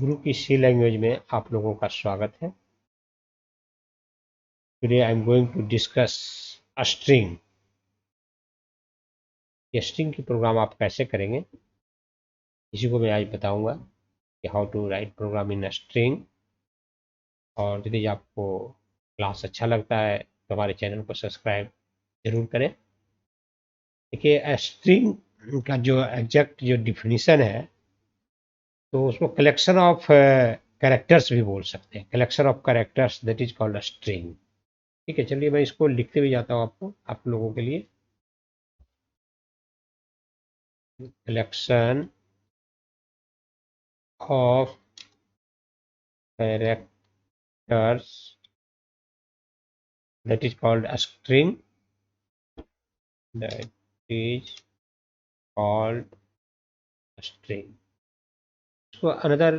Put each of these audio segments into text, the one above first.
गुरु की सी लैंग्वेज में आप लोगों का स्वागत है। Today I am going to discuss string. ये स्ट्रिंग की प्रोग्राम आप कैसे करेंगे, इसी को मैं आज बताऊंगा कि how to write program in string. और यदि आपको क्लास अच्छा लगता है तो हमारे चैनल को सब्सक्राइब जरूर करें। देखिए, स्ट्रिंग का जो एग्जैक्ट जो डिफिनीशन है, तो उसको कलेक्शन ऑफ कैरेक्टर्स भी बोल सकते हैं। Collection of characters that is called string. ठीक है, चलिए मैं इसको लिखते भी जाता हूँ आपको, आप लोगों के लिए। collection of characters that is called a string, that is called a string। इसको अनदर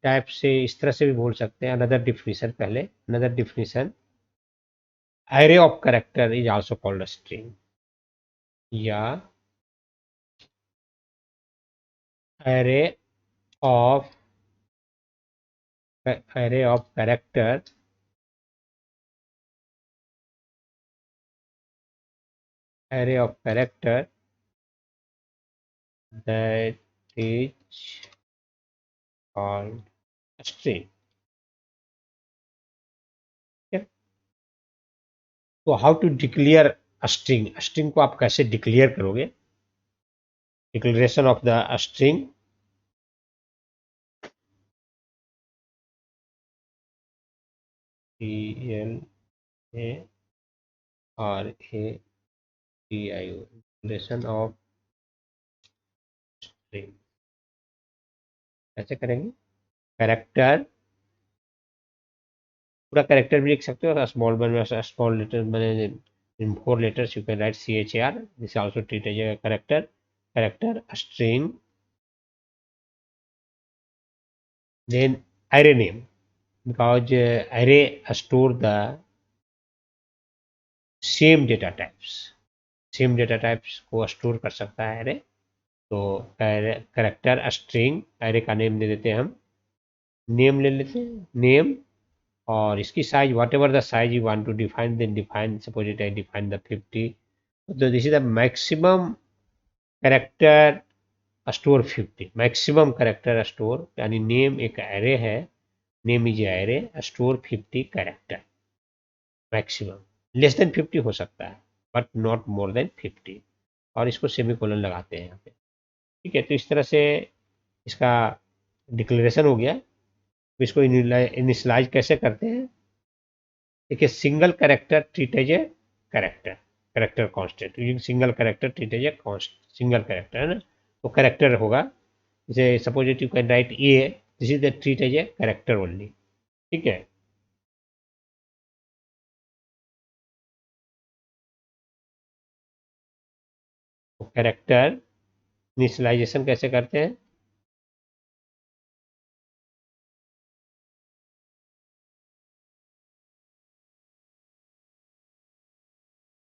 टाइप से इस तरह से भी बोल सकते हैं। अनदर डिफिनीशन, पहले another definition, array of character is also called a string, या array of array of character array of character that is called a string। तो how to declare string, string को आप कैसे डिक्लेयर करोगे। Declaration of the string, DLARATIO, declaration of string कैसे करेंगे। Character, पूरा character भी लिख सकते हो, स्मॉल बने स्मॉल लेटर बने, इन 4 letters you can write CHR, this is also treated as a character string। then array name, because array store the same data types, same data types को store कर सकता है एरे। तो character string, array का name दे देते हैं हम, name ले लेते हैं, नेम। और इसकी size, whatever the size you want to define, then define, suppose it I define the 50। तो this is the maximum character store 50, maximum character store, यानी नेम एक एरे है, name is array store 50 character maximum. Less than 50 हो सकता है, but not more than 50। और इसको semicolon लगाते हैं यहाँ पे। ठीक है, तो इस तरह से इसका डिक्लेरेशन हो गया। तो इसको इनिशलाइज कैसे करते हैं। देखिए, single character treat as a character, character constant, single character treat as a single character है ना। तो कैरेक्टर होगा, जैसे suppose it you can write A, this is the treat as a character only. ठीक है, तो कैरेक्टर इनिशलाइजेशन कैसे करते हैं।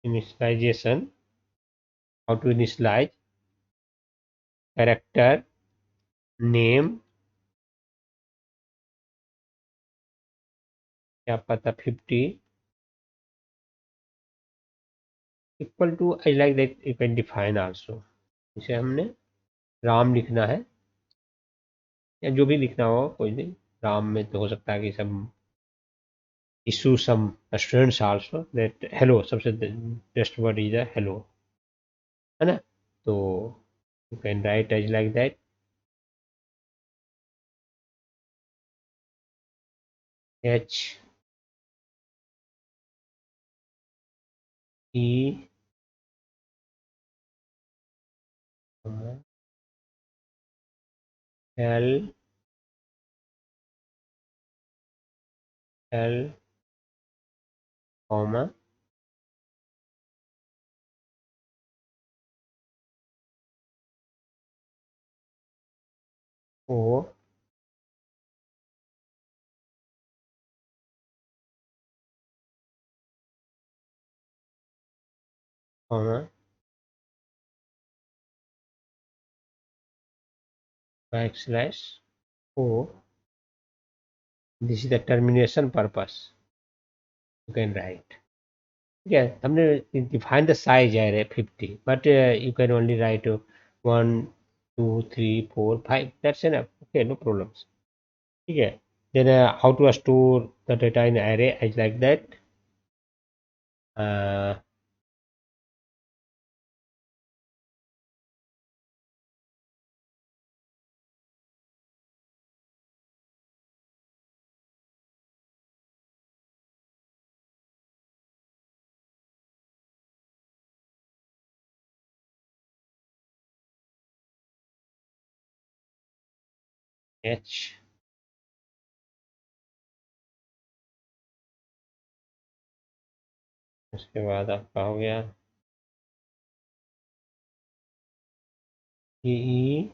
Initialisation, how to initialise character name, क्या पता 50 equal to, I like that you can define also. इसे हमने राम लिखना है, या जो भी लिखना हो कोई नहीं। राम में तो हो सकता है कि सब issue some students also that hello, सबसे बेस्ट वर्ड इज हेलो, है ना। तो you can write as like that, H E L L comma O comma backslash O. This is the termination purpose you can write. ठीक है, हमने define the size है 50, but you can only write 1 2 3 4 5, that's enough. Okay, no problems. ठीक है, then how to store the data in array is like that. uh, h, उसके बाद आपका हो गया e,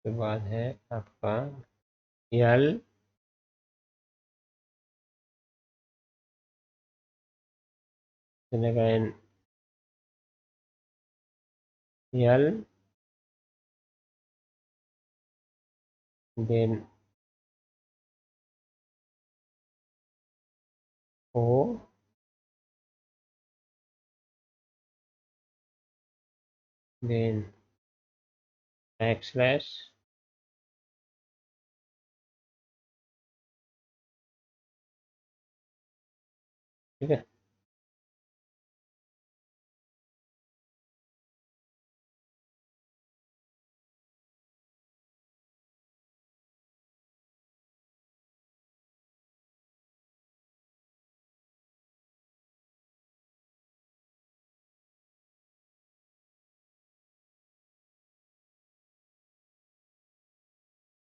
के बाद है आपका l, then again l, then o, then backslash, ठीक है।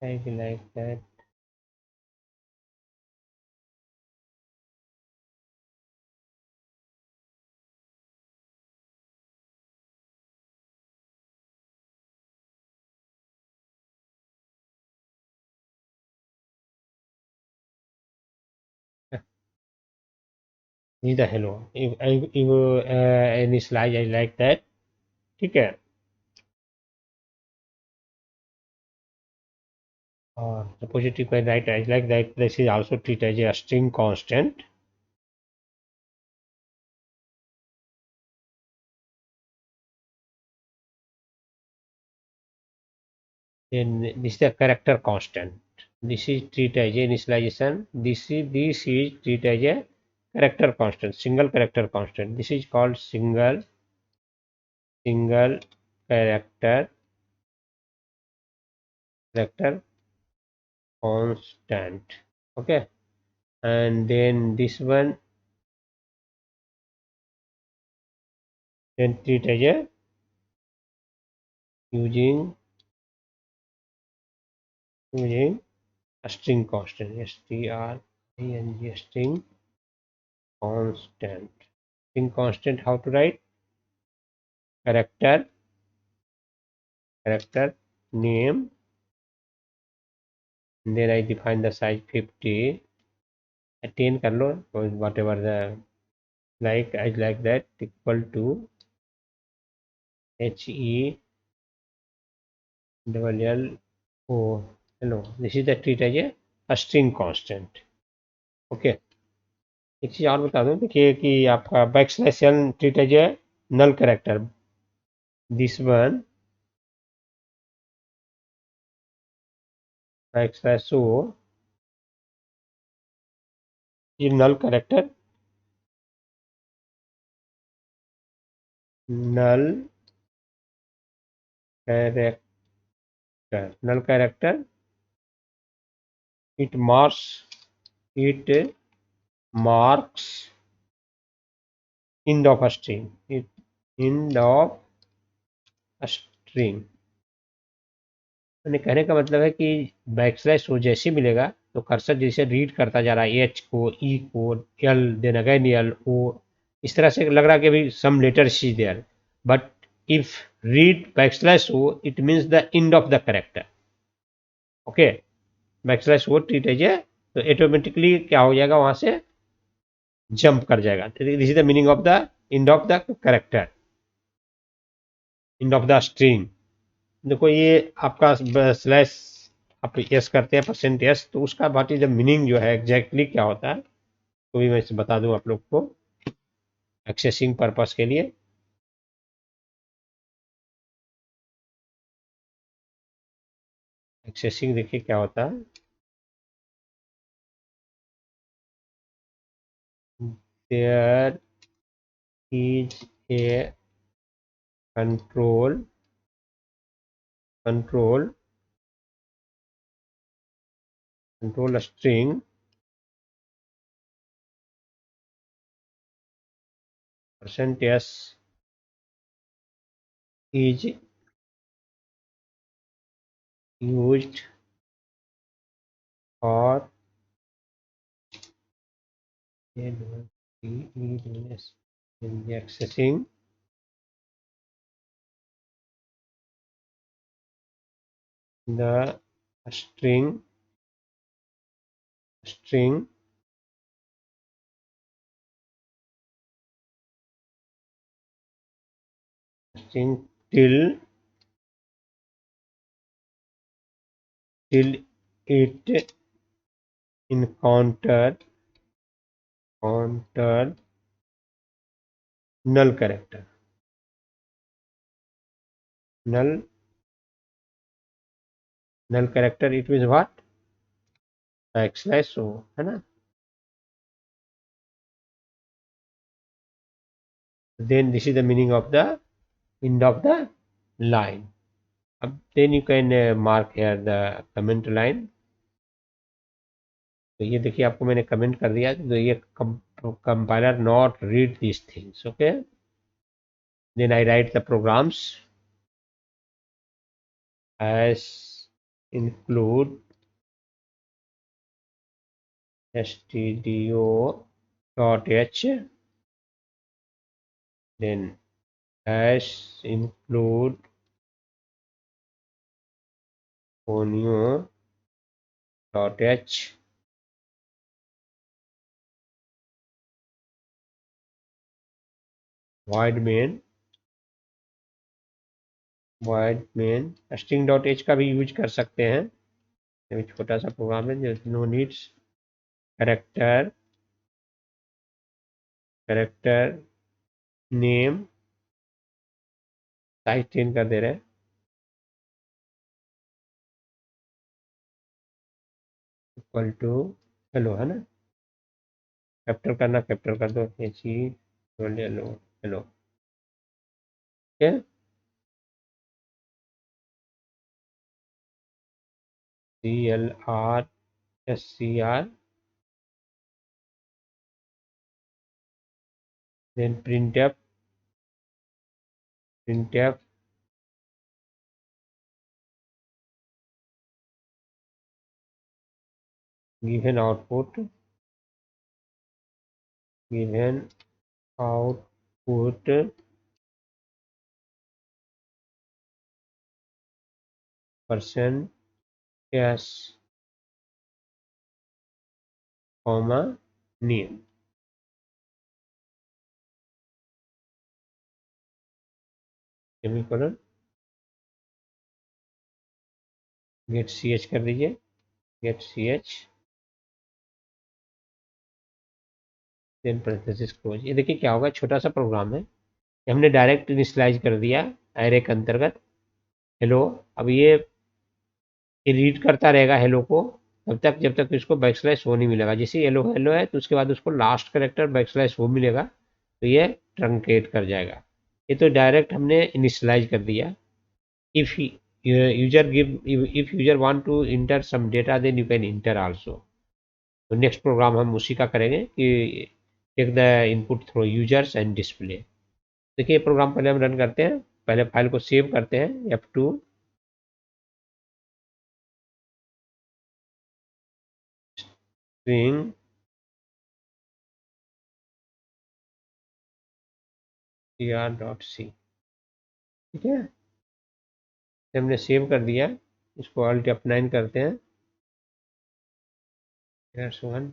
like that। जी the hello, any slide I like that. ठीक है, और सपोजिटिव का write I like that, this is also treat as a string constant. Then this is the character constant. This is treat as a initialization. This is treat as a character constant, single character constant. This is called single character constant. Okay, and then this one then treat as a using a string constant, string, string constant. String constant, how to write? Character name, then I define the size 50, attain कर लो, whatever the like, I like that, equal to he double l o hello, this is the treat as a string constant। Okay, एक चीज और बता दूं, देखिए कि आपका backslash L treat as a null character, this one backslash O ये null character, null character it marks end of a string, end of a string। मैंने कहने का मतलब है कि बैकस्लैश वो जैसे मिलेगा तो कर्सर जैसे रीड करता जा रहा है एच को, ई को, L, then again L, O, इस तरह से लग रहा है कि अभी some letter see there, but if read backslash O it means the end of the character. Okay, backslash O treat है तो ऑटोमेटिकली क्या हो जाएगा, वहां से जंप कर जाएगा। This is the meaning of the end of the character, and of the string. देखो ये आपका स्लैश आप यस करते हैं परसेंट यस, तो उसका बाकी जब मीनिंग जो है एग्जैक्टली क्या होता है तो भी मैं इसे बता दूं आप लोग को एक्सेसिंग पर्पस के लिए। एक्सेसिंग देखिए क्या होता है। There is a control control control string percent S is used for accessing the string string string till it encounter null character null null character it means what backslash o है ना। then this is the meaning of the end of the line। अब then you can mark here the comment line। तो ये देखिए आपको मैंने comment कर दिया, तो ये compiler not read these things okay. then I write the programs as include stdio.h, then as include onio.h, void main string.h का भी यूज कर सकते हैं। ये छोटा सा प्रोग्राम है जो no needs character name size 10 कर दे रहे हैं इक्वल टू हेलो है ना। कैपिटल करना कैपिटल कर दो एच ई हेलो हेलो ठीक है। CLRSCR then printf given output percent yes comma name semicolon get C H कर दीजिए get C H then parenthesis close. ये देखिए क्या होगा छोटा सा प्रोग्राम है ये हमने डायरेक्ट इनिशियलाइज कर दिया एरे के अंतर्गत हेलो। अब ये रीड करता रहेगा हेलो को तब तक जब तक इसको बैकस्लैश हो नहीं मिलेगा। जैसे येलो हेलो है तो उसके बाद उसको लास्ट करेक्टर बैकस्लैश हो मिलेगा तो ये ट्रंकेट कर जाएगा। ये तो डायरेक्ट हमने इनिशियलाइज कर दिया। If user want to enter some data then you can enter also. तो नेक्स्ट प्रोग्राम हम उसी का करेंगे कि take the input through users and display. देखिए ये प्रोग्राम पहले हम रन करते हैं, पहले फाइल को सेव करते हैं F2 string cr.c ठीक है। हमने सेव कर दिया, इसको Alt F9 करते हैं वन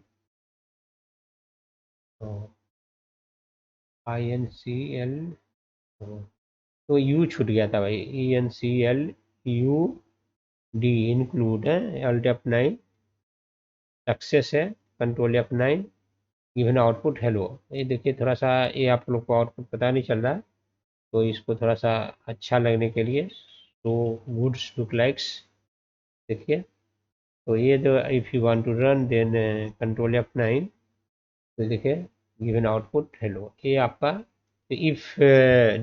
INCL तो यू छूट गया था भाई ENCL यू डी इंक्लूड है, Alt F9 सक्सेस है, control F9 given output hello. ये देखिए थोड़ा सा ये आप लोग को आउटपुट पता नहीं चल रहा है, तो इसको थोड़ा सा अच्छा लगने के लिए तो गुड्स लुक लाइक्स देखिए, तो ये जो if you want to run then control F9, तो देखिए गिवन आउटपुट हेलो, ये आपका if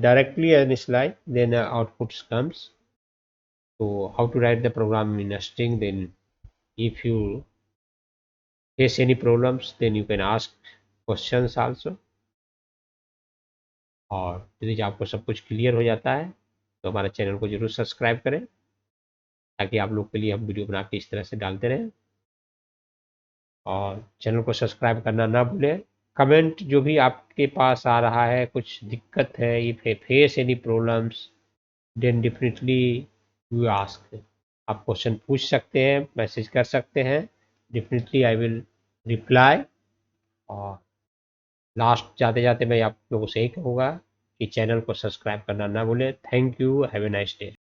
directly initialize then outputs comes. तो how to write the program in string, then if you face any problems then you can ask questions also। और यदि आपको सब कुछ क्लियर हो जाता है तो हमारे चैनल को जरूर सब्सक्राइब करें, ताकि आप लोग के लिए हम वीडियो बना के इस तरह से डालते रहें। और चैनल को सब्सक्राइब करना ना भूलें। कमेंट जो भी आपके पास आ रहा है, कुछ दिक्कत है, if face any problems then definitely you ask, आप क्वेश्चन पूछ सकते हैं, मैसेज कर सकते हैं, डेफिनेटली आई विल रिप्लाई। और लास्ट जाते जाते मैं आप लोगों से यही कहूँगा कि चैनल को सब्सक्राइब करना ना भूलें। Thank you, have a nice day.